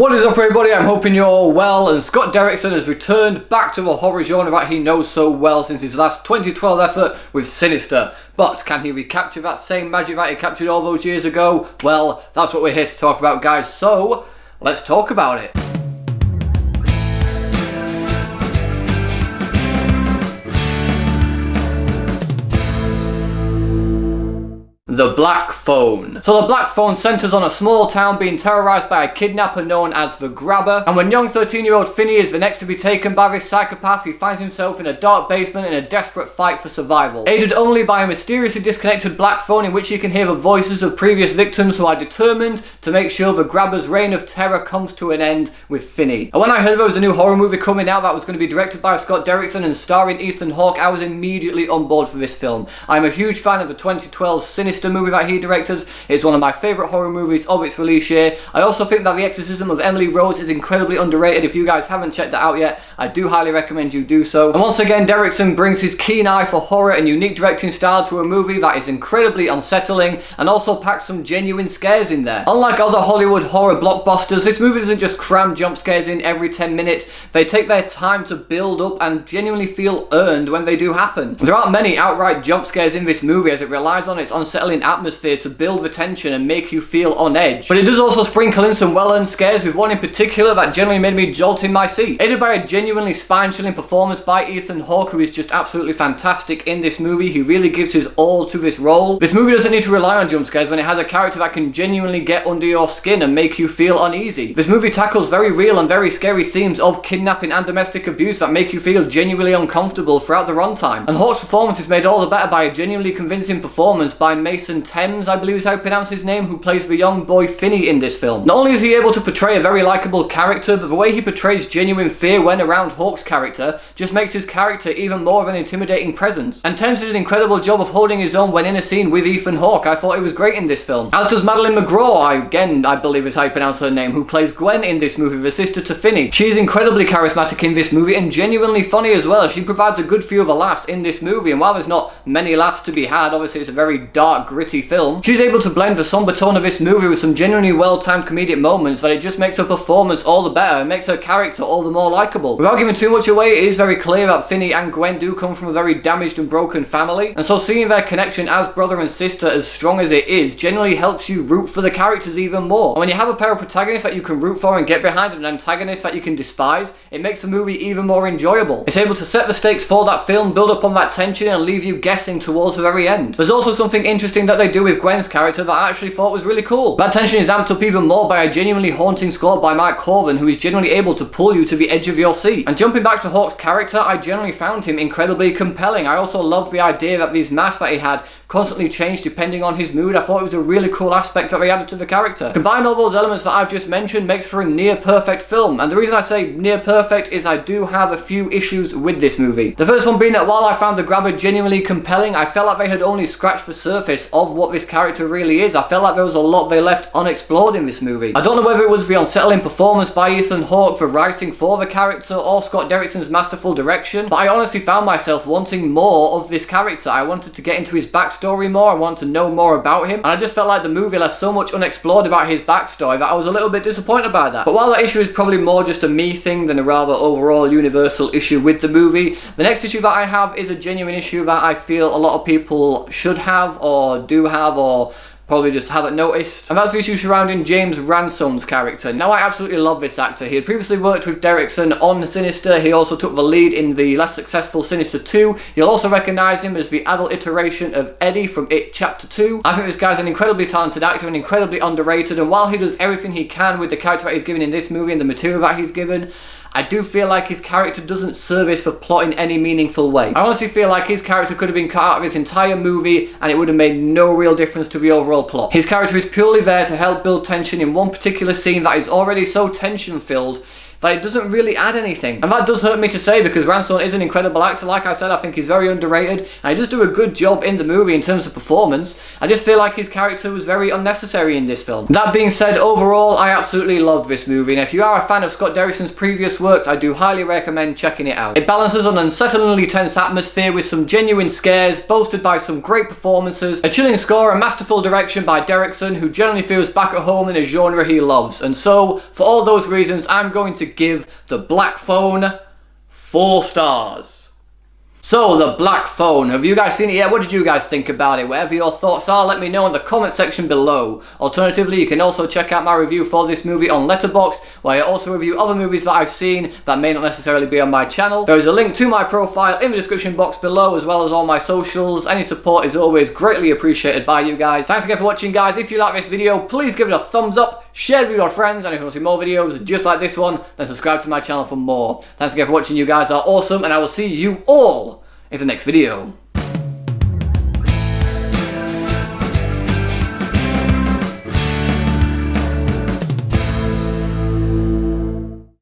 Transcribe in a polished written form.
What is up, everybody? I'm hoping you're all well, and Scott Derrickson has returned back to the horror genre that he knows so well since his last 2012 effort with Sinister. But can he recapture that same magic that he captured all those years ago? Well, that's what we're here to talk about, guys, so let's talk about it. The Black Phone. So the Black Phone centres on a small town being terrorised by a kidnapper known as the Grabber, and when young 13-year-old Finney is the next to be taken by this psychopath, he finds himself in a dark basement in a desperate fight for survival. Aided only by a mysteriously disconnected Black Phone in which he can hear the voices of previous victims who are determined to make sure the Grabber's reign of terror comes to an end with Finney. And when I heard there was a new horror movie coming out that was going to be directed by Scott Derrickson and starring Ethan Hawke, I was immediately on board for this film. I'm a huge fan of the 2012 Sinister movie that he directed. It's one of my favourite horror movies of its release year. I also think that the Exorcism of Emily Rose is incredibly underrated. If you guys haven't checked that out yet, I do highly recommend you do so. And once again, Derrickson brings his keen eye for horror and unique directing style to a movie that is incredibly unsettling and also packs some genuine scares in there. Unlike other Hollywood horror blockbusters, this movie doesn't just cram jump scares in every 10 minutes. They take their time to build up and genuinely feel earned when they do happen. There aren't many outright jump scares in this movie, as it relies on its unsettling atmosphere to build the tension and make you feel on edge. But it does also sprinkle in some well-earned scares, with one in particular that generally made me jolt in my seat. Aided by a genuinely spine-chilling performance by Ethan Hawke, who is just absolutely fantastic in this movie. He really gives his all to this role. This movie doesn't need to rely on jump scares when it has a character that can genuinely get under your skin and make you feel uneasy. This movie tackles very real and very scary themes of kidnapping and domestic abuse that make you feel genuinely uncomfortable throughout the runtime. And Hawke's performance is made all the better by a genuinely convincing performance by Mason Thames, I believe is how you pronounce his name, who plays the young boy Finney in this film. Not only is he able to portray a very likeable character, but the way he portrays genuine fear when around Hawke's character just makes his character even more of an intimidating presence. And Thames did an incredible job of holding his own when in a scene with Ethan Hawke. I thought he was great in this film. As does Madeline McGraw, again I believe is how you pronounce her name, who plays Gwen in this movie, the sister to Finney. She is incredibly charismatic in this movie and genuinely funny as well. She provides a good few of the laughs in this movie, and while there's not many laughs to be had, obviously it's a very dark, gritty film, she's able to blend the somber tone of this movie with some genuinely well-timed comedic moments that it just makes her performance all the better and makes her character all the more likeable. Without giving too much away, it is very clear that Finney and Gwen do come from a very damaged and broken family, and so seeing their connection as brother and sister as strong as it is generally helps you root for the characters even more. And when you have a pair of protagonists that you can root for and get behind and an antagonist that you can despise, it makes the movie even more enjoyable. It's able to set the stakes for that film, build up on that tension and leave you guessing towards the very end. There's also something interesting that they do with Gwen's character that I actually thought was really cool. That tension is amped up even more by a genuinely haunting score by Mike Corvin, who is genuinely able to pull you to the edge of your seat. And jumping back to Hawke's character, I generally found him incredibly compelling. I also loved the idea that these masks that he had constantly changed depending on his mood. I thought it was a really cool aspect that they added to the character. Combine all those elements that I've just mentioned makes for a near perfect film, and the reason I say near perfect is I do have a few issues with this movie. The first one being that while I found the Grabber genuinely compelling, I felt like they had only scratched the surface of what this character really is. I felt like there was a lot they left unexplored in this movie. I don't know whether it was the unsettling performance by Ethan Hawke for writing for the character or Scott Derrickson's masterful direction, but I honestly found myself wanting more of this character. I wanted to get into his backstory more, I wanted to know more about him, and I just felt like the movie left so much unexplored about his backstory that I was a little bit disappointed by that. But while that issue is probably more just a me thing than a rather overall universal issue with the movie, the next issue that I have is a genuine issue that I feel a lot of people should have or do have or probably just haven't noticed, and that's the issue surrounding James Ransom's character. Now, I absolutely love this actor. He had previously worked with Derrickson on Sinister. He also took the lead in the less successful Sinister 2. You'll also recognise him as the adult iteration of Eddie from It Chapter 2. I think this guy's an incredibly talented actor and incredibly underrated, and while he does everything he can with the character that he's given in this movie and the material that he's given, I do feel like his character doesn't service the plot in any meaningful way. I honestly feel like his character could have been cut out of this entire movie and it would have made no real difference to the overall plot. His character is purely there to help build tension in one particular scene that is already so tension-filled that it doesn't really add anything. And that does hurt me to say, because Ransone is an incredible actor. Like I said, I think he's very underrated, and he does do a good job in the movie in terms of performance. I just feel like his character was very unnecessary in this film. That being said, overall, I absolutely loved this movie, and if you are a fan of Scott Derrickson's previous works, I do highly recommend checking it out. It balances an unsettlingly tense atmosphere with some genuine scares, bolstered by some great performances, a chilling score, and masterful direction by Derrickson, who generally feels back at home in a genre he loves. And so, for all those reasons, I'm going to give The Black Phone 4 stars. So, The Black Phone, have you guys seen it yet? What did you guys think about it? Whatever your thoughts are, let me know in the comment section below. Alternatively, you can also check out my review for this movie on Letterboxd, where I also review other movies that I've seen that may not necessarily be on my channel. There is a link to my profile in the description box below, as well as all my socials. Any support is always greatly appreciated by you guys. Thanks again for watching, guys. If you like this video, please give it a thumbs up, share it with your friends, and if you want to see more videos just like this one, then subscribe to my channel for more. Thanks again for watching. You guys are awesome, and I will see you all in the next video.